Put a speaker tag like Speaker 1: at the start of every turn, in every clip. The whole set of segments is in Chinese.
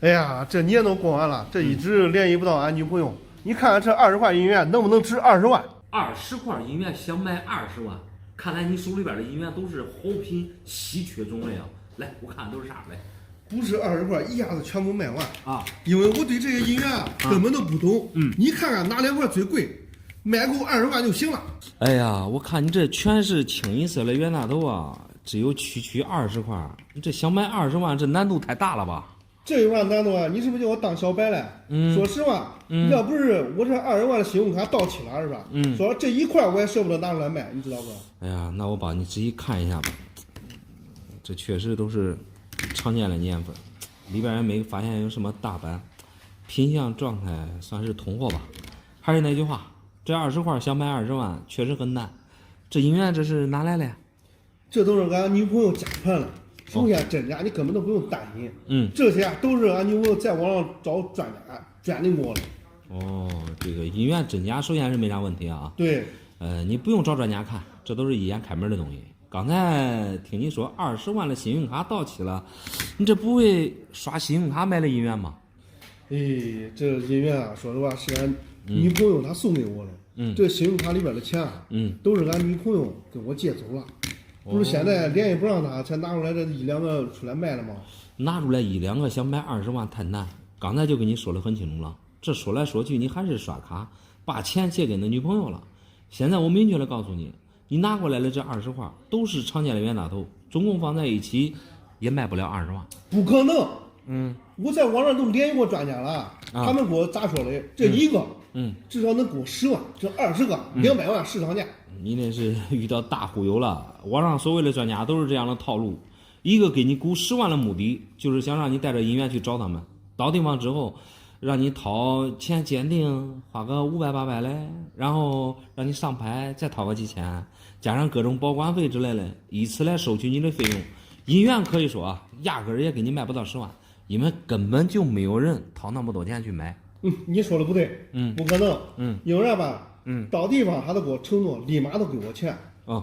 Speaker 1: 哎呀，这你也能过完了，这一直联系不到俺女朋友。你看看这20块银元能不能值20万
Speaker 2: ？20块银元想买20万，看来你手里边的银元都是好品稀缺种类啊！来，我看看都是啥来。
Speaker 1: 不是20块一下子全部卖完
Speaker 2: 啊，
Speaker 1: 因为我对这些银元根本都不懂。你看看哪2块最贵，卖够20万就行了。
Speaker 2: 哎呀，我看你这全是清一色的冤大头啊，只有区20块，你这想买20万，这难度太大了吧？
Speaker 1: 这有啥难度啊？你是不是叫我当小白了？说实话，要不是我这20万的信用卡到期了，是吧？说这1块我也舍不得拿出来卖，你知道不？
Speaker 2: 哎呀，那我帮你仔细看一下吧。这确实都是常见的年份，里边也没发现有什么大斑，品相状态算是通货吧。还是那句话，这20块想买20万确实很难。这银元这是哪来的？
Speaker 1: 这都是俺女朋友家传的。首先真假你根本都不用担心，这些都是俺女朋友在网上找专家鉴定过的。
Speaker 2: 哦，这个银元真假首先是没啥问题啊。
Speaker 1: 对，
Speaker 2: 你不用找专家看，这都是一眼开门的东西。刚才听你说20万的信用卡到期了，你这不会刷信用卡买的银元吗？
Speaker 1: 哎，这银元啊，说实话是俺女朋友她送给我的。这信用卡里边的钱啊，都是俺女朋友跟我借走了。不是现在联系不上他，才拿出来这1-2个出来卖了吗？
Speaker 2: 拿出来1-2个想买20万太难。刚才就跟你说得很清楚了，这说来说去你还是刷卡把钱借给那女朋友了。现在我明确的告诉你，你拿过来的这20块都是常见的冤大头，总共放在一起也卖不了20万。
Speaker 1: 不可能。我在网上都联系过专家了，他们给我咋说的？这一个，至少能给我10万，这20个200万市场价。
Speaker 2: 你那是遇到大忽悠了，网上所谓的专家都是这样的套路，一个给你估10万的目的，就是想让你带着银元去找他们，到地方之后，让你掏钱鉴定，花个500-800嘞，然后让你上牌，再掏个几千，加上各种保管费之类的，以此来收取你的费用。银元可以说啊，压根儿也给你卖不到10万，因为根本就没有人掏那么多钱去买。
Speaker 1: 你说的不对，不可能，有人吧？到地方他都给我承诺，立马都给我钱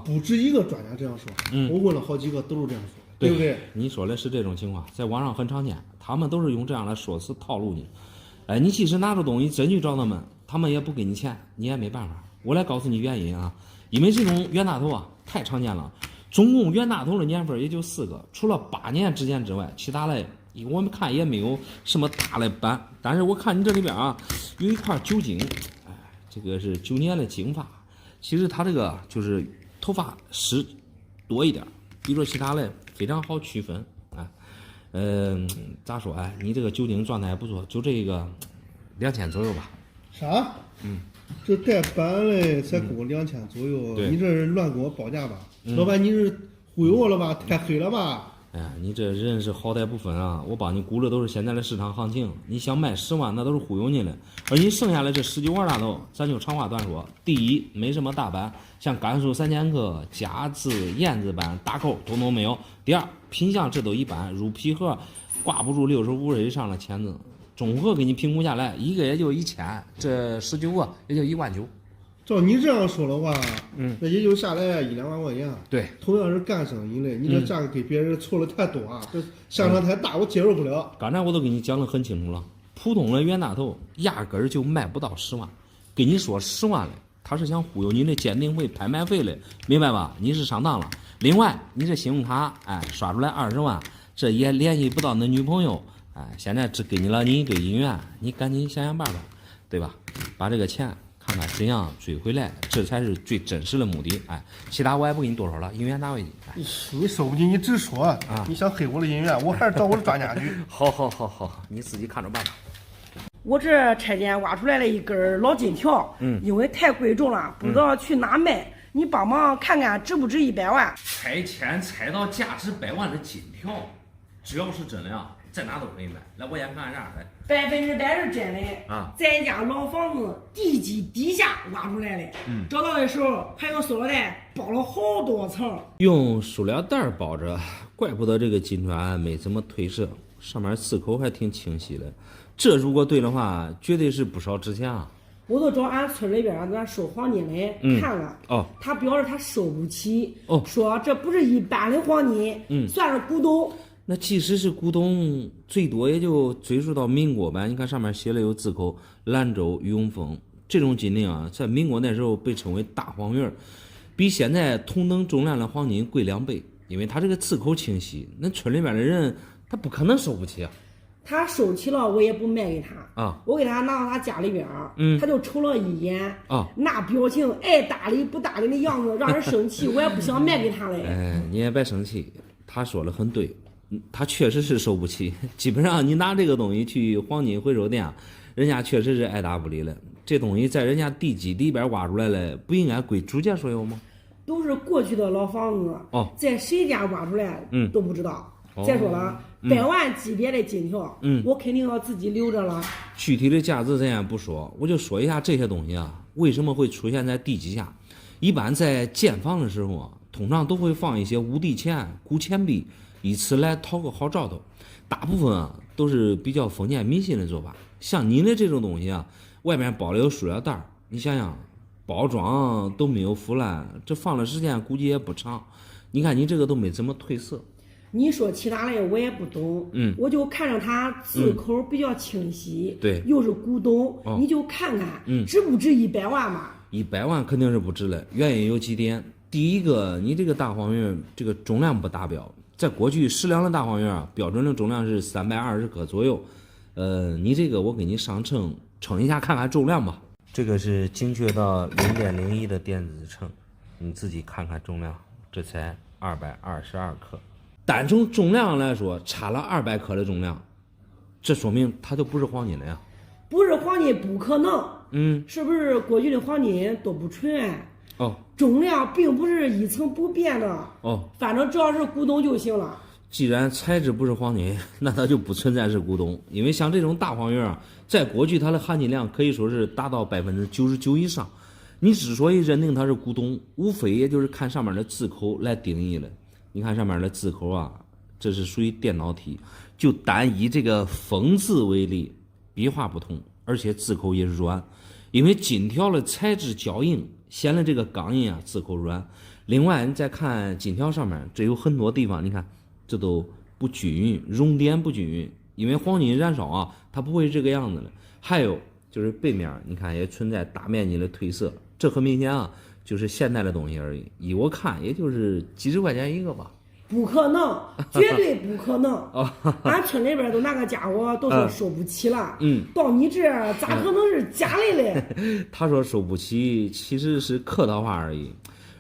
Speaker 1: 不止一个专家这样说，我问了好几个都是这样说的，对不对？
Speaker 2: 你说的是这种情况，在网上很常见，他们都是用这样的说辞套路你。哎，你即使拿出东西真去找他们，他们也不给你钱，你也没办法。我来告诉你原因啊，因为这种冤大头啊太常见了，总共冤大头的年份也就4个，除了8年之间之外，其他的我们看也没有什么大的斑。但是我看你这里边啊，有一块酒精。这个是9年的金发，其实他这个就是头发湿多一点，比如说其他的非常好区分啊。咋说哎？你这个酒精状态还不错，就这个2000左右吧。
Speaker 1: 啥？这带斑的才给我2000左右，你这是乱给我报价吧？老板，你是忽悠我了吧？太黑了吧？
Speaker 2: 哎呀，你这人是好歹不分啊！我帮你估的都是现在的市场行情，你想卖10万那都是忽悠你的。而你剩下的这19块大头，咱就长话短说。第一，没什么大斑，像甘肃3000克、夹子、燕子斑、大扣统统没有。第二，品相这都一般，入皮盒挂不住65日以上的签字，综合给你评估下来，一个也就1000，这19个也就19000。
Speaker 1: 照你这样说的话，那也就下来1-2万块钱。
Speaker 2: 对，
Speaker 1: 同样是干生意的，你这价格给别人凑的太多啊，这相差太大，我接受不了。
Speaker 2: 刚才我都给你讲得很清楚了，普通的冤大头压根儿就卖不到10万，跟你说10万嘞，他是想忽悠你的鉴定费、拍卖费嘞，明白吧？你是上当了。另外，你这信用卡，刷出来20万，这也联系不到那女朋友，现在只给你了你一堆银元，你赶紧想想办法，对吧？把这个钱。看看怎样追回来，这才是最真实的目的。其他我也不跟你多说了，银元拿回去。
Speaker 1: 你收不进，你直说啊！你想黑我的银元，我还是找我的专家去。
Speaker 2: 好，你自己看着办吧。
Speaker 3: 我这车间挖出来了一根老金条，因为太贵重了，不知道去哪卖。你帮忙看看值不值100万？
Speaker 2: 拆迁拆到价值100万的金条，只要是真的啊，在哪都可以买。来，我先看看啥来。
Speaker 3: 100%是真的啊！咱家老房子地基底下挖出来的，找到的时候还用塑料袋包了好多层，
Speaker 2: 用塑料袋包着，怪不得这个金砖没怎么褪色，上面刺口还挺清晰的。这如果对的话，绝对是不少值钱啊！
Speaker 3: 我都找俺村里边咱收黄金的看了，他表示他收不起，说这不是一般的黄金，算是古董。
Speaker 2: 那即使是古董，最多也就追溯到民国吧。你看上面写了有字口兰州永丰这种金锭啊，在民国那时候被称为大黄玉，比现在同等重量的黄金贵2倍，因为它这个字口清晰，那村里边的人他不可能收不起啊。
Speaker 3: 他收起了，我也不卖给他
Speaker 2: 啊，
Speaker 3: 我给他拿到他家里边他就瞅了一眼
Speaker 2: 啊，
Speaker 3: 那表情爱搭理不搭理的样子，让人生气，我也不想卖给他嘞。
Speaker 2: 你也别生气，他说的很对，他确实是收不起。基本上你拿这个东西去黄金回收店，人家确实是爱答不理了。这东西在人家地基里边挖出来了，不应该归主家所有吗？
Speaker 3: 都是过去的老房子，在谁家挖出来都不知道。再说了，100万级别的金条，我肯定要自己留着了。
Speaker 2: 具体的价值咱也不说，我就说一下这些东西啊，为什么会出现在地基下？一般在建房的时候啊，通常都会放一些无底钱、古钱币，以此来讨个好兆头。大部分啊都是比较封建迷信的做法。像你的这种东西啊，外面包了有塑料袋，你想想，包装都没有腐烂，这放的时间估计也不长。你看你这个都没怎么褪色。
Speaker 3: 你说其他的我也不懂，我就看着它字口比较清晰，
Speaker 2: 对，
Speaker 3: 又是古董，你就看看，值不值100万吧
Speaker 2: ？100万肯定是不值了，原因有几点。第一个，你这个大黄玉这个重量不达标，在过去10两的大黄玉啊，标准的重量是320克左右，你这个我给你上称一下看看重量吧。这个是精确到0.01的电子秤，你自己看看重量，这才222克。单从重量来说，差了200克的重量，这说明它就不是黄金了呀。
Speaker 3: 不是黄金不可能，是不是过去的黄金都不纯？重量并不是一成不变的，反正只要是古董就行了。
Speaker 2: 既然材质不是黄金，那它就不存在是古董，因为像这种大黄玉啊，在过去它的含金量可以说是达到99%以上。你之所以认定它是古董，无非也就是看上面的字口来定义了。你看上面的字口啊，这是属于电脑体，就单以这个锋字为例，笔画不同，而且字口也软，因为金条的材质较硬，显得这个钢印啊字口软。另外你再看金条上面，这有很多地方你看这都不均匀，熔点不均匀，因为黄金燃烧啊它不会这个样子的。还有就是背面你看也存在大面积的褪色，这很明显啊就是现代的东西而已，依我看也就是几十块钱一个吧。
Speaker 3: 不可能，绝对不可能。俺村里边都那个家伙都说收不起了，到你这咋可能是假的嘞？
Speaker 2: 他说收不起，其实是客套话而已。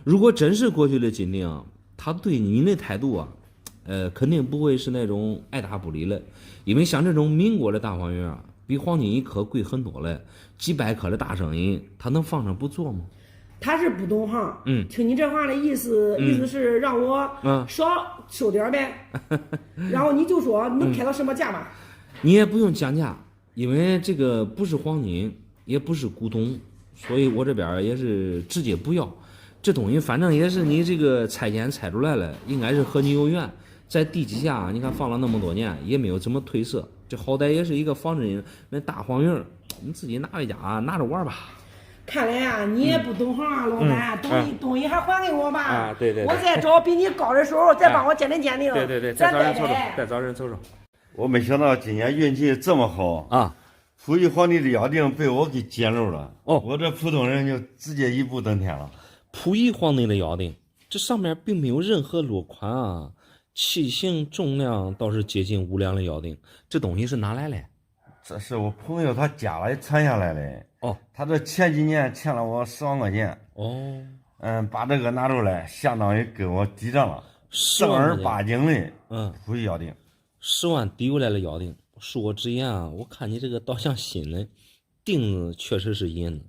Speaker 2: 如果真是过去的金锭，他对你的态度啊，肯定不会是那种爱答不理了，因为像这种民国的大黄玉啊，比黄金1克贵很多了，几百克的大生意，他能放着不做吗？
Speaker 3: 他是不懂行，听你这话的意思是让我少收点呗，然后你就说能开到什么价吧？
Speaker 2: 你也不用讲价，因为这个不是黄金，也不是古董，所以我这边也是直接不要。这东西反正也是你这个拆迁拆出来了，应该是和你有缘，在地基下你看放了那么多年，也没有怎么褪色，这好歹也是一个仿真那大黄玉，你自己拿回家拿着玩吧。
Speaker 3: 看来啊，你也不懂行啊，老板，东西还还给我吧。
Speaker 2: 对，
Speaker 3: 我再找比你高的时候再帮我鉴定鉴定。
Speaker 2: 对，再找人瞅瞅，再找人瞅瞅。
Speaker 4: 我没想到今年运气这么好
Speaker 2: 啊！
Speaker 4: 溥仪皇帝的腰定被我给揭露了，我这普通人就直接一步登天了。
Speaker 2: 溥仪皇帝的腰定，这上面并没有任何落款啊，器型重量倒是接近5两的腰定，这东西是哪来的？
Speaker 4: 这是我朋友他家里传下来的。他这前几年欠了我10万块钱。把这个拿出来，相当于跟我抵账了，正儿八经的，溥仪腰定
Speaker 2: ，10万抵过来了腰定。恕我直言啊，我看你这个倒像新的，钉子确实是银的。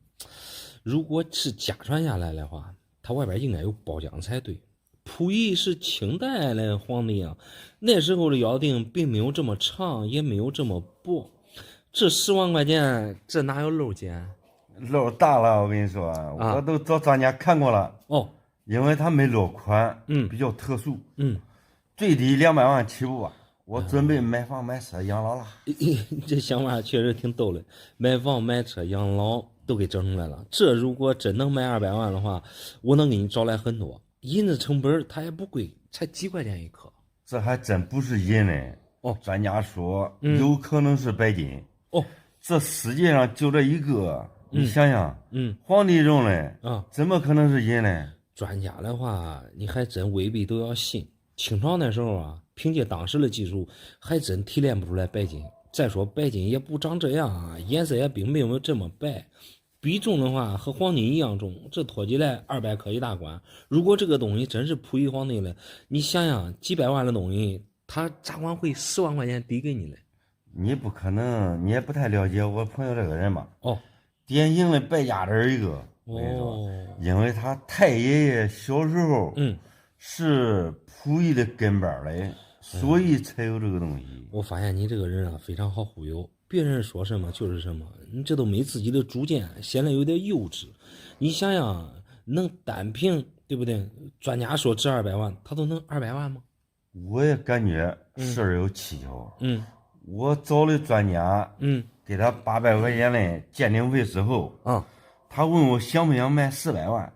Speaker 2: 如果是家传下来的话，它外边应该有包浆才对。溥仪是清代的皇帝啊，那时候的腰定并没有这么长，也没有这么薄。这10万块钱，这哪有漏尖？
Speaker 4: 漏大了，我跟你说，我都找专家看过了。因为它没落款，比较特殊，最低200万起步吧。我准备买房买车养老了。
Speaker 2: 这想法确实挺逗的，买房买车养老都给整出来了。这如果真能卖200万的话，我能给你找来很多。银子成本它也不贵，才几块钱一克。
Speaker 4: 这还真不是银嘞。专家说有可能是白金。这世界上就这一个，你想想，皇帝用嘞，怎么可能是银嘞？
Speaker 2: 专家的话，你还真未必都要信。清朝那时候啊，凭借当时的技术，还真提炼不出来白金。再说白金也不长这样啊，颜色也并没有这么白。比重的话和黄金一样重，这托起来200克一大管。如果这个东西真是溥仪皇帝了，你想想几百万的东西，他咋管会10万块钱抵给你嘞？
Speaker 4: 你不可能，你也不太了解我朋友这个人吧？典型的败家子一个。我跟你说，因为他太爷爷小时候是溥仪的跟班嘞，所以才有这个东西。
Speaker 2: 我发现你这个人啊，非常好忽悠。别人说什么就是什么，你这都没自己的主见，显得有点幼稚。你想想，能单凭对不对？专家说值200万，他都能200万吗？
Speaker 4: 我也感觉事儿有蹊跷。我找的专家，给他800块钱的鉴定费之后，他问我想不想卖400万，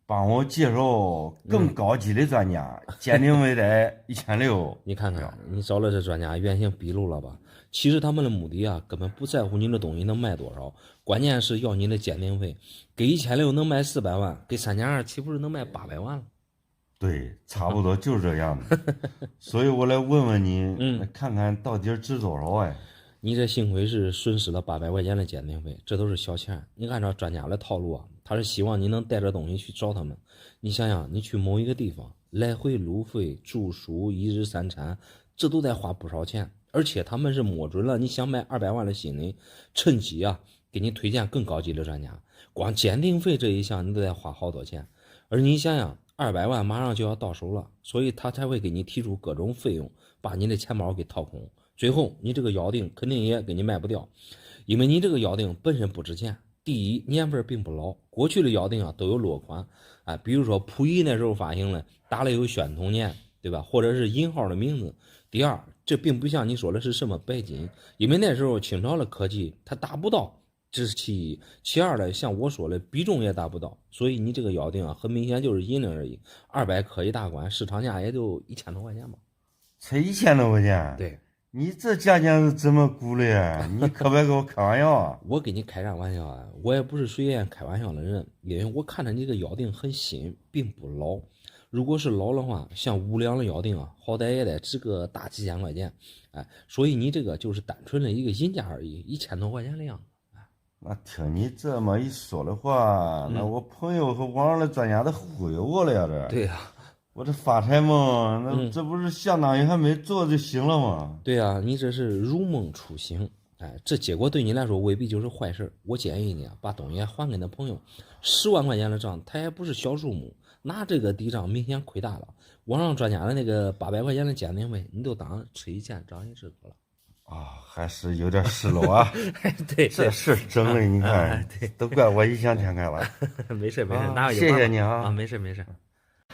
Speaker 4: 帮我介绍更高级的专家，鉴定费在1600。
Speaker 2: 你看看，你找了这专家原形毕露了吧？其实他们的目的啊，根本不在乎你的东西能卖多少，关键是要你的鉴定费。给1600能卖400万，给3加2岂不是能卖800万了？
Speaker 4: 对，差不多就是这样的。所以我来问问你，看看到底值多少哎？
Speaker 2: 你这幸亏是损失了800块钱的鉴定费，这都是小钱。你按照专家的套路啊，他是希望你能带着东西去找他们。你想想，你去某一个地方，来回路费、住宿、1日3餐，这都得花不少钱。而且他们是摸准了你想卖200万的心理，趁机啊给你推荐更高级的专家。光鉴定费这一项你都得花好多钱。而你想想，200万马上就要到手了，所以他才会给你提出各种费用，把你的钱包给掏空。最后你这个腰锭肯定也给你卖不掉，因为你这个腰锭本身不值钱。第一，年份并不老，过去的腰锭啊都有落款，比如说溥仪那时候发行了，打了有宣统年，对吧？或者是引号的名字。第二，这并不像你说的是什么白金，因为那时候清朝的科技它达不到，这是其一。其二呢，像我说的比重也达不到，所以你这个腰锭啊很明显就是银的而已。200克一大管，市场价也就1000多块钱吧。
Speaker 4: 才1000多块钱？
Speaker 2: 对。
Speaker 4: 你这价钱是怎么估的呀？你可别给我开玩笑啊！
Speaker 2: 我给你开啥玩笑啊？我也不是随便开玩笑的人，因为我看着你这腰锭很新，并不老。如果是老的话，像5两的腰锭啊，好歹也得值个大几千块钱，所以你这个就是单纯的一个银价而已，1000多块钱的样子。
Speaker 4: 那听你这么一说的话，那我朋友和网上的专家都忽悠我了呀，这。
Speaker 2: 对呀。
Speaker 4: 我这发财梦，那这不是相当于还没做就行了吗？
Speaker 2: 对啊，你这是如梦初醒，这结果对你来说未必就是坏事。我建议你啊，把东西还给那朋友，10万块钱的账，他也不是小数目，拿这个抵账明显亏大了。网上专家的那个800块钱的鉴定费，你都当吃一堑长一智了。
Speaker 4: 还是有点失落啊。
Speaker 2: 对，
Speaker 4: 这事整的，你看，都怪我异想天开了。
Speaker 2: 没事，哪有
Speaker 4: 谢谢你啊。
Speaker 2: 没事。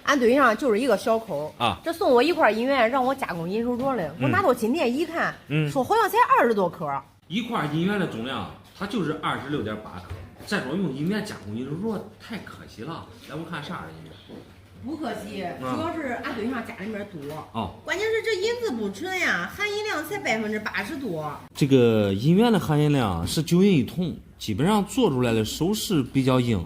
Speaker 5: 俺对象就是一个小抠啊，这送我一块银元让我加工银手镯的，我拿到金店一看，说好像才20多克。
Speaker 2: 一块银元的重量，它就是26.8克。再说用银元加工银手镯太可惜了。来，我看啥人银元？
Speaker 5: 不可惜，主要是俺对象家里面多。关键是这银子不纯呀，含银量才80%多。
Speaker 2: 这个银元的含银量是9银1铜，基本上做出来的首饰比较硬。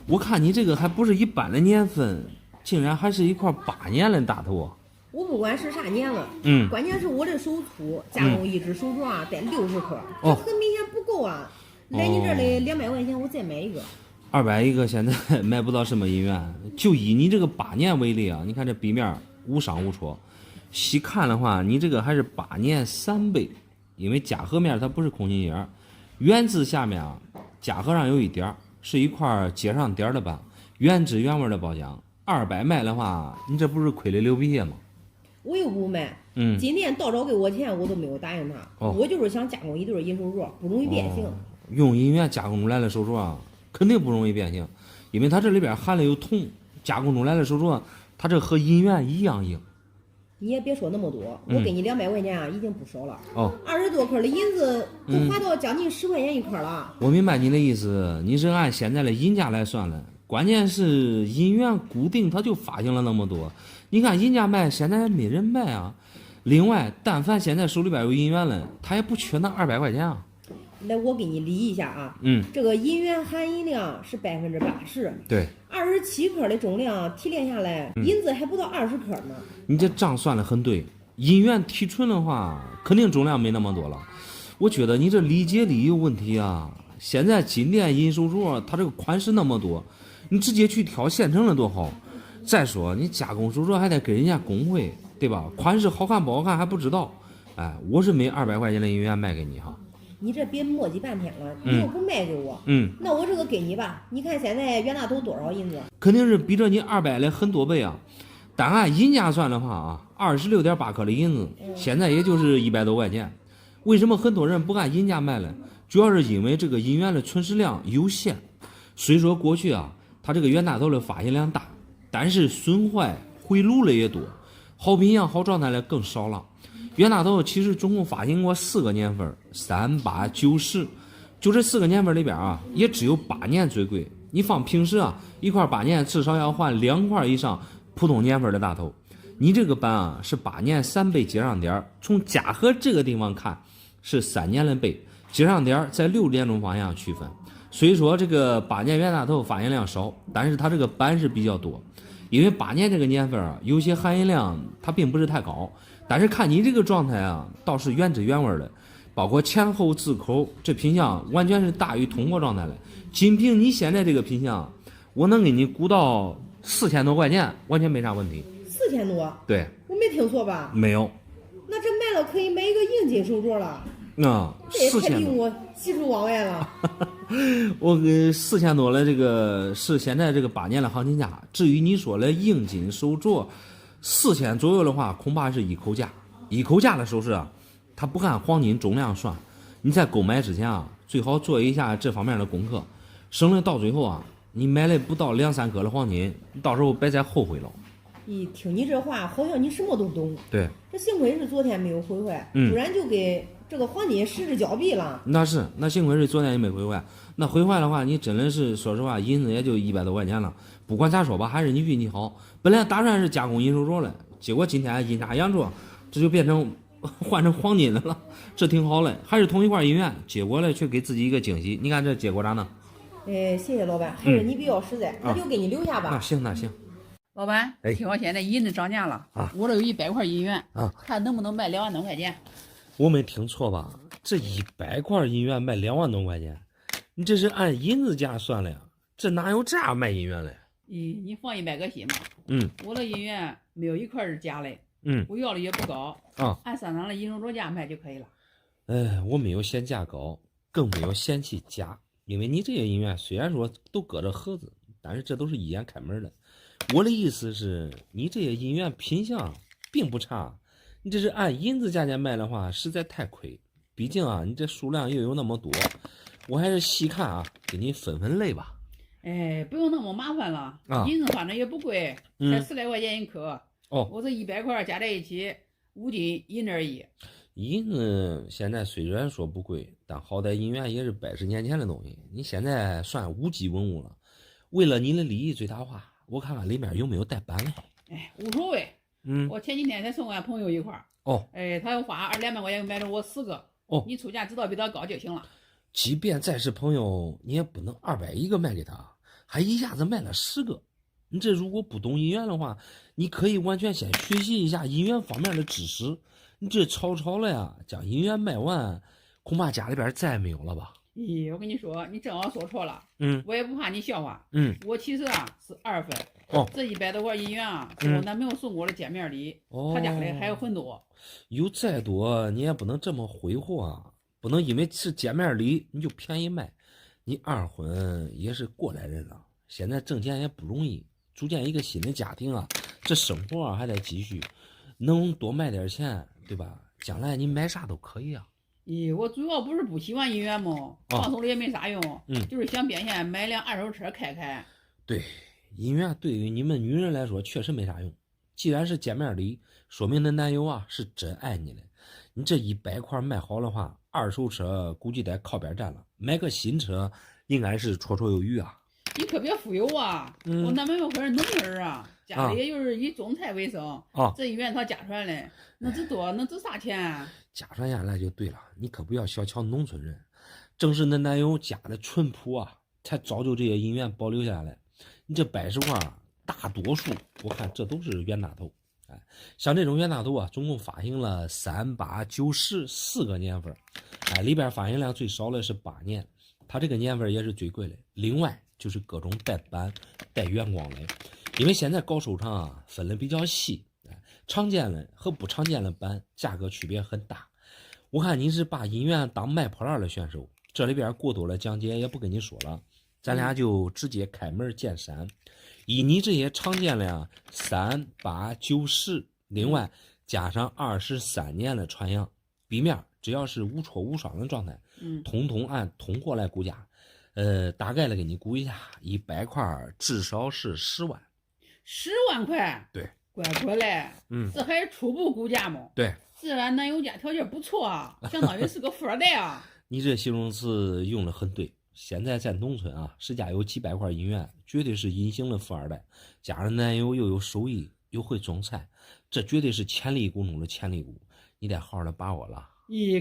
Speaker 2: 我看你这个还不是一般的年份。竟然还是一块8年的大头。
Speaker 5: 我不管是啥年了，关键是我这手粗，加工一只手镯啊得60克，这很明显不够啊。来你这里200块钱，我再买一个。
Speaker 2: 200一个现在买不到什么银元，就以你这个8年为例啊，你看这壁面无伤无戳，细看的话，你这个还是8年3倍，因为夹盒面它不是空心眼，原字下面啊，夹盒上有一点，是一块接上点的板，原汁原味的包浆。200卖的话，你这不是亏了流鼻血吗？
Speaker 5: 我又不卖，今天到找给我钱，我都没有答应他。我就是想加工一对银手镯，不容易变形。
Speaker 2: 用银元加工出来的手镯啊，肯定不容易变形，因为它这里边含了有铜，加工出来的手镯，它这和银元一样硬。
Speaker 5: 你也别说那么多，我给你200块钱啊，已经不少了。20多克的银子都花到将近10块钱一克了。
Speaker 2: 我明白你的意思，你是按现在的银价来算了。关键是银元固定它就发行了那么多，你看人家卖现在没人卖啊。另外，但凡现在手里边有银元了，他也不缺那200块钱啊。
Speaker 5: 来，我给你理一下啊。这个银元含银量是80%。
Speaker 2: 对。
Speaker 5: 27克的重量提炼下来，银子还不到20克呢。
Speaker 2: 你这账算得很对。银元提纯的话，肯定重量没那么多了。我觉得你这理解力有问题啊。现在金店银手镯，它这个款式那么多，你直接去挑现成的多好。再说你加工手镯还得跟人家工会，对吧？款式好看不好看还不知道。哎，我是没200块钱的银元卖给你哈。
Speaker 5: 你这别磨叽半天了，你又不卖给我，那我这个给你吧。你看现在袁大头多少银子？
Speaker 2: 肯定是比着你200的很多倍啊。单按银价算的话啊，26.8克的银子，现在也就是100多块钱。为什么很多人不按银价卖呢？主要是因为这个银元的存世量有限。虽说过去啊，它这个袁大头的发行量大，但是损坏回炉的也多，好品相好状态的更少了。袁大头其实总共发行过4个年份，3、8、9、10，就这4个年份里边啊，也只有8年最贵。你放平时啊，一块8年至少要换2块以上普通年份的大头。你这个班啊是8年3倍接上点，从价格这个地方看是3年的倍，接上点在6点钟方向区分。所以说这个8年袁大头发行量少，但是它这个班是比较多。因为8年这个年份啊，有些含银量它并不是太高。但是看你这个状态啊，倒是原汁原味的，包括前后字口，这品相完全是大于通过状态的。仅凭你现在这个品相，我能给你估到4000多块钱，完全没啥问题。
Speaker 5: 4000多？
Speaker 2: 对，
Speaker 5: 我没听错吧？
Speaker 2: 没有。
Speaker 5: 那这卖了可以买一个硬金手镯了。这也太令我喜出望外了。
Speaker 2: 我给4000多的这个是现在这个8年的行情价。至于你说的硬金手镯，4000左右的话，恐怕是一口价。一口价的首饰啊，它不按黄金重量算。你在购买之前啊，最好做一下这方面的功课，省得到最后啊，你买了不到2、3克的黄金，到时候别再后悔了。
Speaker 5: 听你这话，好像你什么都懂。
Speaker 2: 对，
Speaker 5: 这幸亏是昨天没有毁坏，不然就给这个黄金失之交臂了。
Speaker 2: 那幸亏是昨天也没毁坏。那毁坏的话，你真的是说实话，银子也就100多块钱了。不管咋说吧，还是你运气好。本来打算是加工银手镯的，结果今天阴差阳错，这就变成换成黄金的了，这挺好的。还是同一块银元，结果呢却给自己一个惊喜。你看这结果咋呢？
Speaker 5: 谢谢老板，还是你比较实在，那就给你留下吧。
Speaker 2: 那行。
Speaker 6: 老板，听说现在银子涨价了啊，我这有100块银元啊，看能不能卖2万多块钱。
Speaker 2: 我没听错吧？这100块银元卖2万多块钱，你这是按银子价算的呀？这哪有这样卖银元的？
Speaker 6: 你放100个心嘛。我的银元没有一块是假的。我要的也不高啊，按3张的银手镯价卖就可以了。
Speaker 2: 我没有嫌价高，更没有嫌弃假，因为你这些银元虽然说都搁着盒子，但是这都是一眼开门的。我的意思是，你这些银元品相并不差，你这是按银子价钱卖的话，实在太亏。毕竟啊，你这数量又有那么多，我还是细看啊，给你分分类吧。
Speaker 6: 不用那么麻烦了，银子反正也不贵，才10来块钱一克。我这100块加在一起5斤银而已。
Speaker 2: 银子现在虽然说不贵，但好歹银元也是100年前的东西，你现在算无机文物了。为了你的利益最大化，我看看里面有没有带斑嘞。
Speaker 6: 无所谓。我前几天才送给俺朋友一块他要花200多块钱买了我10个。你出价知道比他高就行了。
Speaker 2: 即便再是朋友，你也不能200一个卖给他，还一下子卖了10个。你这如果不懂银元的话，你可以完全先学习一下银元方面的知识。你这草草的呀，将银元卖完，恐怕家里边再也没有了吧？
Speaker 6: 我跟你说，你正好说错了。我也不怕你笑话。我其实啊是2分。这100多块银元啊，是我男朋友送我的见面礼。他家里还有很多。
Speaker 2: 有再多你也不能这么挥霍啊，不能因为是见面礼你就便宜卖。你2婚也是过来人了，现在挣钱也不容易，组建一个新的家庭啊，这生活啊还得继续，能多卖点钱，对吧？将来你买啥都可以啊。
Speaker 6: 我主要不是不喜欢银元嘛，放手里也没啥用。就是想变现买辆2手车开开。
Speaker 2: 对，银元对于你们女人来说确实没啥用。既然是见面礼，说明那男友啊是真爱你的。你这100块卖好的话，2手车估计得靠边站了，买个新车应该是绰绰有余啊。
Speaker 6: 你可别忽悠啊！我男朋友可是农村人啊，家里就是以种菜为生。这医院他家传的，那值多，那值啥钱啊？
Speaker 2: 家传下来就对了，你可不要小瞧农村人，正是那男友家的淳朴啊，才造就这些医院保留下来。你这110块，大多数我看这都是冤大头。哎，像这种冤大头啊，总共发行了3、8、9、10 4个年份。哎，里边发行量最少的是8年，它这个年份也是最贵的。另外就是各种带版、带原光的，因为现在搞收藏啊，分的比较细，常见的和不常见的版价格区别很大。我看你是把音源当卖破烂的选手，这里边过多的讲解也不跟你说了，咱俩就直接开门见山。以你这些常见的呀，3、8、9、10，另外加上23年的传样，笔面只要是无错无双的状态，统统按通货来估价。大概的给你估一下，100块至少是10万。
Speaker 6: 10万块？
Speaker 2: 对，
Speaker 6: 乖乖嘞，这还是初步估价吗？
Speaker 2: 对，
Speaker 6: 自然男友家条件不错啊，相当于是个富二代啊。
Speaker 2: 你这形容词用的很对，现在在农村啊，谁家有几百块银元，绝对是隐形的富二代，加上男友又有手艺，又会种菜，这绝对是潜力股中的潜力股，你得好好的把握了。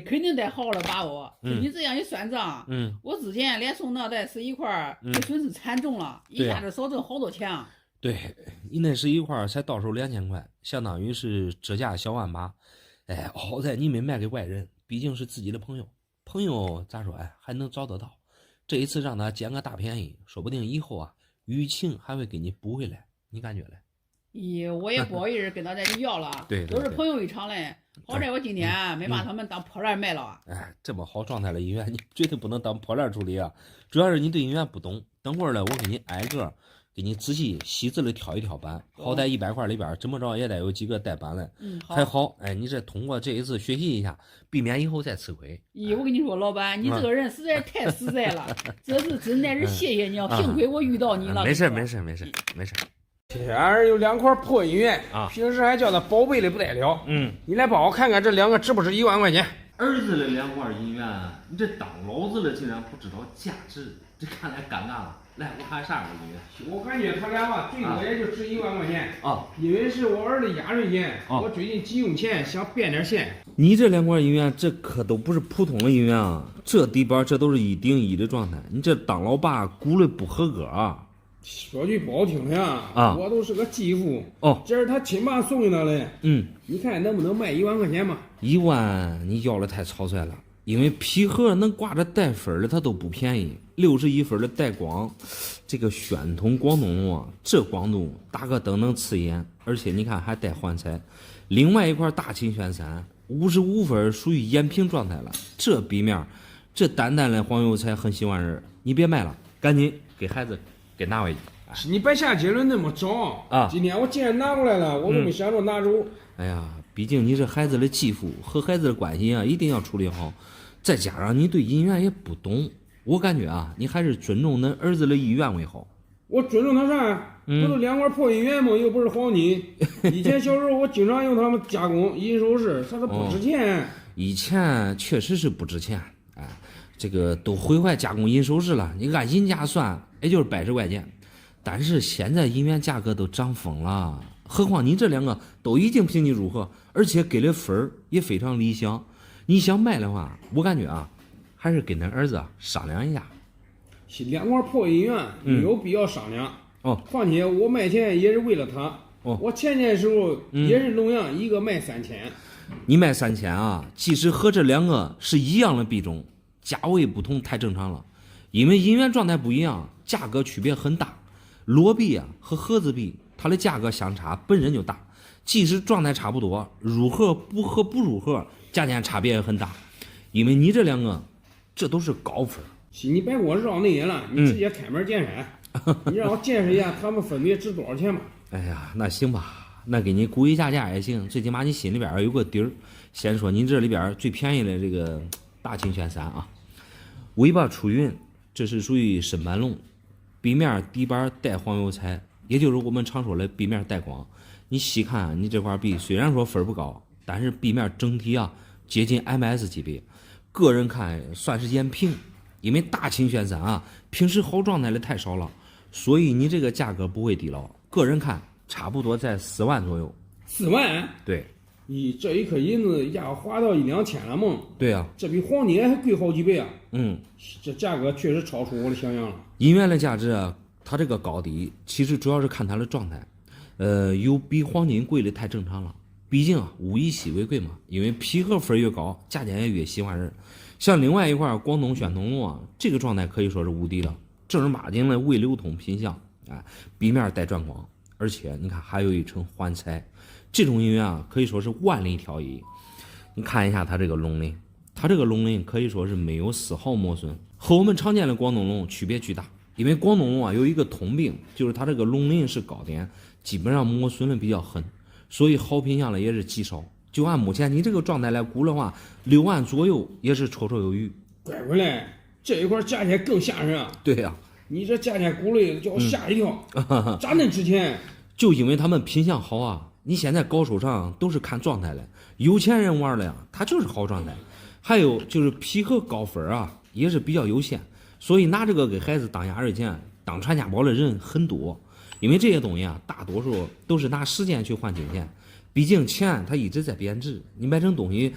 Speaker 6: 肯定得好好的把握。你这样一算账，我之前连送那带11块，就损失惨重了，一下子少挣好多钱啊。
Speaker 2: 对，你那11块才到手2000块，相当于是折价小18000。哎，好在你没卖给外人，毕竟是自己的朋友，朋友咋说哎，还能找得到。这一次让他捡个大便宜，说不定以后啊，余情还会给你补回来，你感觉嘞？
Speaker 6: 我也不好意思跟他再去要了，
Speaker 2: 对，
Speaker 6: 都是朋友一场嘞。好在我今天没把他们当破烂卖了。
Speaker 2: 哎，这么好状态的音乐，你绝对不能当破烂处理啊！主要是你对音乐不懂，等会儿呢，我给你挨个给你仔细细致的挑一挑版，好歹100块里边怎么着也得有几个带版的。还好，哎，你这通过这一次学习一下，避免以后再吃亏。
Speaker 6: 我跟你说，老板，你这个人实在太实在了，这是真的是谢谢你啊！幸亏我遇到你了。
Speaker 2: 没事。
Speaker 7: 这儿有2块破音源啊，平时还叫他宝贝的不得了。你来帮我看看这2个值不值1万块钱？
Speaker 2: 儿子的2块银元，你这当老子的竟然不知道价值，这看来尴尬了。来，我看啥个音乐？
Speaker 7: 我感觉他俩吧，最多也就值1万块钱啊，因为是我儿子压岁钱，我最近急用钱，想变点现。
Speaker 2: 你这2块银元，这可都不是普通的银元啊，这底板这都是1顶1的状态，你这当老爸估的不合格啊。
Speaker 7: 说句不好听的我都是个继父这是他亲爸送给他的。你看能不能卖1万块钱嘛
Speaker 2: ？1万你要的太草率了，因为皮盒能挂着带分的它都不便宜，61分的带光，这个宣统广东这光度打个灯能刺眼，而且你看还带幻彩。另外一块大秦宣3 55分属于延平状态了，这笔面这淡淡的黄油彩很喜欢人，你别卖了，赶紧给孩子给拿回去。
Speaker 7: 你别下结论那么早啊！今天我既然拿过来了，我都没想着拿走。
Speaker 2: 哎呀，毕竟你是孩子的继父，和孩子的关系啊，一定要处理好。再加上你对银元也不懂，我感觉啊，你还是尊重恁儿子的意愿为好。
Speaker 7: 我尊重他啥？不是2块破银元吗？又不是黄金。以前小时候我经常用他们加工银首饰，它都不值钱。
Speaker 2: 以前确实是不值钱，哎，这个都毁坏加工银首饰了。你按银价算，也就是80块钱。但是现在银元价格都涨疯了，何况你这2个都已经评级如何，而且给的分也非常理想。你想卖的话，我感觉啊，还是跟恁儿子商量一下。
Speaker 7: 2块破银元没有必要商量。况且我卖钱也是为了他。我前年的时候也是龙阳一个卖3000。
Speaker 2: 你卖3000啊，即使和这2个是一样的币种，价位不同太正常了。因为银元状态不一样，价格区别很大。裸币啊和盒子币，它的价格相差本身就大，即使状态差不多，入盒和不入盒，价钱差别也很大。因为你这2个，这都是高分。
Speaker 7: 你别给我绕那些了，你直接开门见山，你让我见识一下他们分别值多少钱吧。
Speaker 2: 哎呀，那行吧，那给你估一下价也行，最起码你心里边有个底儿。先说你这里边最便宜的这个大秦宣3啊，尾巴出云，这是属于深板龙。笔面底板带黄油彩，也就是我们常说的笔面带光。你细看你这块币，虽然说分不高，但是笔面整体啊接近 MS 级别，个人看算是延平。因为大秦宣3啊，平时好状态的太少了，所以你这个价格不会低了。个人看，差不多在4万左右。
Speaker 7: 4万？
Speaker 2: 对。
Speaker 7: 这一颗银子要花到1-2千了嘛？
Speaker 2: 对啊，
Speaker 7: 这比黄金还贵好几倍啊！这价格确实超出我的想象了。
Speaker 2: 银元的价值啊，它这个高低其实主要是看它的状态，有比黄金贵的太正常了。毕竟啊，物以稀为贵嘛，因为皮革分越高，价钱也越喜欢人。像另外一块广东宣统龙啊，这个状态可以说是无敌了，正儿八经的微流通品相，壁面带转光，而且你看还有一层环彩。这种银元啊，可以说是万里挑一。你看一下它这个龙鳞，它这个龙鳞可以说是没有丝毫磨损，和我们常见的广东龙区别巨大。因为广东龙啊有一个通病，就是它这个龙鳞是高点，基本上磨损的比较狠，所以好品相的也是极少。就按目前你这个状态来估的话，6万左右也是绰绰有余。
Speaker 7: 乖乖嘞，这一块价钱更吓人啊！
Speaker 2: 对呀，
Speaker 7: 你这价钱估了叫我吓一跳，咋能值钱？
Speaker 2: 就因为他们品相好啊。你现在搞收藏都是看状态的，有钱人玩的呀，他就是好状态。还有就是皮革高分啊，也是比较有限，所以拿这个给孩子当压岁钱、当传家宝的人很多。因为这些东西啊，大多数都是拿时间去换金钱，毕竟钱它一直在贬值，你买成东西，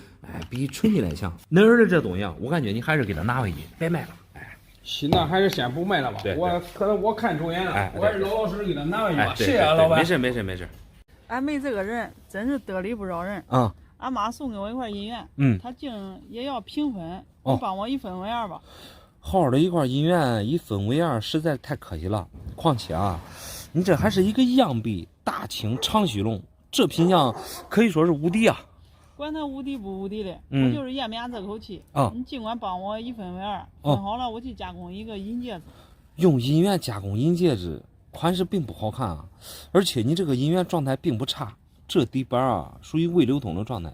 Speaker 2: 比存起来强。恁儿的这东西啊，我感觉你还是给他拿回去，别卖了。
Speaker 7: 那还是先不卖了吧。可能我看走眼了，我还是老老实实给他拿回去吧。谢谢老板。
Speaker 2: 没事。
Speaker 6: 俺妹这个人真是得理不饶人
Speaker 2: 啊！
Speaker 6: 俺妈送给我一块银元，她竟也要平分，你帮我1分为2吧。
Speaker 2: 好好的一块银元1分为2，实在太可惜了。况且啊，你这还是一个样币大清长须龙，这品相可以说是无敌啊！
Speaker 6: 管他无敌不无敌的，我就是咽不下这口气。你尽管帮我1分为2，分好了我去加工一个银戒指。
Speaker 2: 用银元加工银戒指。款式并不好看啊，而且你这个银元状态并不差，这底板啊属于未流通的状态，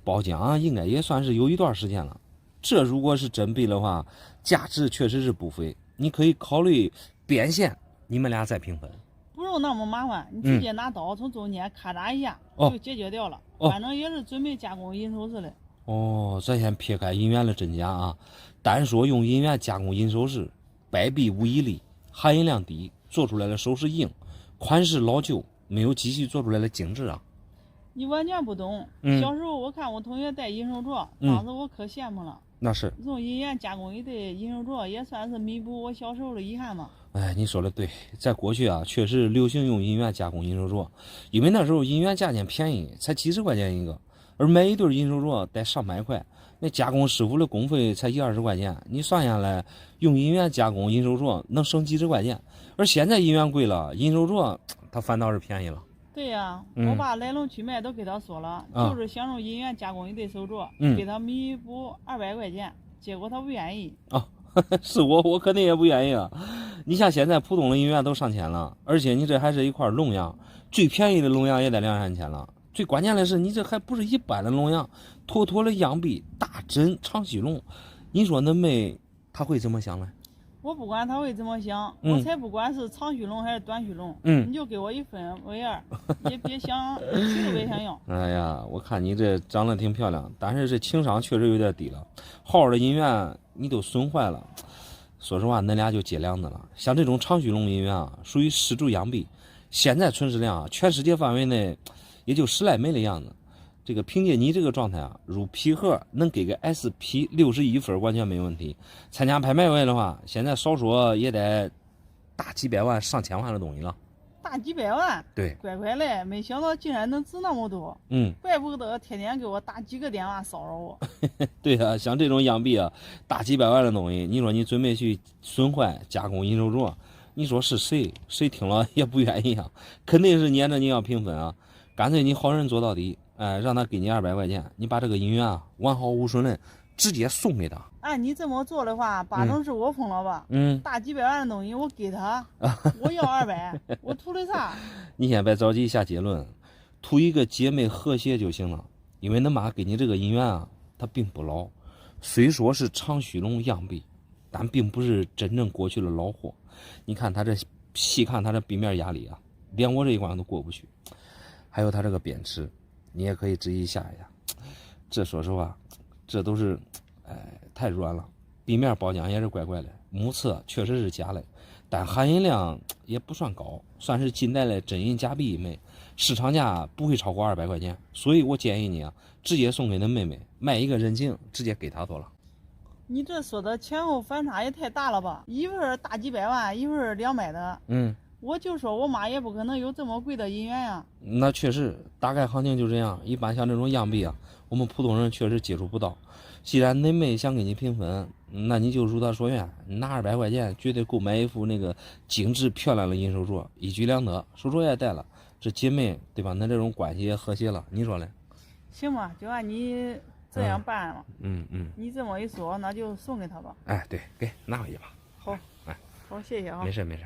Speaker 2: 包浆应该也算是有一段时间了。这如果是真币的话，价值确实是不菲，你可以考虑变现，你们俩再平分。
Speaker 6: 不用那么麻烦，你直接拿刀从中间咔嚓一下就解决掉了。反正也是准备加工银首饰的。
Speaker 2: 咱先撇开银元的真假啊，单说用银元加工银首饰，败币无一例，含银量低。做出来的首饰硬，款式老旧，没有机器做出来的精致啊！
Speaker 6: 你完全不懂。小时候我看我同学戴银手镯，当时我可羡慕了。
Speaker 2: 那是
Speaker 6: 用银元加工一对银手镯，也算是弥补我小时候的遗憾嘛。
Speaker 2: 你说的对，在过去啊，确实流行用银元加工银手镯，因为那时候银元价钱便宜，才几十块钱一个，而买一对银手镯得上百块。那加工师傅的工费才10-20块钱，你算下来，用银元加工银手镯能省几十块钱。而现在银元贵了，银手镯它反倒是便宜了。
Speaker 6: 对呀，我把来龙去脉都给他说了，就是想用银元加工一对手镯，给他弥补200块钱，结果他不愿意。
Speaker 2: 是我肯定也不愿意啊！你像现在普通的银元都上千了，而且你这还是一块龙样，最便宜的龙样也得2-3千了。最关键的是，你这还不是一般的龙样，妥妥的样币大真长须龙。你说那妹她会怎么想呢？
Speaker 6: 我不管他会怎么想，我才不管是长须龙还是短须龙，你就给我1分为2，也别想谁都别想要。
Speaker 2: 哎呀，我看你这长得挺漂亮，但是这情商确实有点低了。好好的银元你都损坏了，说实话，恁俩就结梁子了。像这种长须龙银元啊，属于失主样币，现在存世量啊，全世界范围内也就10来枚的样子。这个凭借你这个状态啊，入皮盒能给个 SP 61分完全没问题。参加拍卖会的话，现在少说也得大几百万、上千万的东西了。
Speaker 6: 大几百万？
Speaker 2: 对，
Speaker 6: 乖乖嘞，没想到竟然能值那么多。怪不得天天给我打几个电话骚扰我。
Speaker 2: 对啊，像这种样币啊，大几百万的东西，你说你准备去损坏加工银手镯，你说是谁听了也不愿意啊，肯定是撵着你要平分啊。干脆你好人做到底，让他给你200块钱，你把这个银元啊完好无损的直接送给他。
Speaker 6: 按你这么做的话，八成是我疯了吧？大几百万的东西我给他，我要200，我图的啥？
Speaker 2: 你先别着急下结论，图一个姐妹和谐就行了。因为恁妈给你这个银元啊，它并不老，虽说是长须龙样币，但并不是真正过去的老货。你看它这细看它这壁面压力啊，连我这一关都过不去。还有它这个扁齿，你也可以仔细下一下。这说实话，这都是，太软了。壁面包浆也是怪怪的，目测确实是假的，但含银量也不算高，算是近代的真银假币一枚，市场价不会超过200块钱，所以我建议你啊，直接送给你妹妹，卖一个人情，直接给她得了。
Speaker 8: 你这说的前后反差也太大了吧？一会儿大几百万，一会儿200的。我就说我妈也不可能有这么贵的银元呀。
Speaker 2: 那确实，大概行情就这样。一般像这种洋币啊，我们普通人确实接触不到。既然恁妹想给你平分，那你就如她所愿，拿200块钱绝对够买一副那个精致漂亮的银手镯，一举两得。手镯也戴了，这姐妹对吧？那这种关系也和谐了，你说嘞？
Speaker 8: 行吧，就按你这样办了。你这么一说，那就送给她吧。
Speaker 2: 哎，对，给拿回去吧。
Speaker 8: 好，
Speaker 2: 哎，
Speaker 8: 好，谢谢啊。
Speaker 2: 没事没事。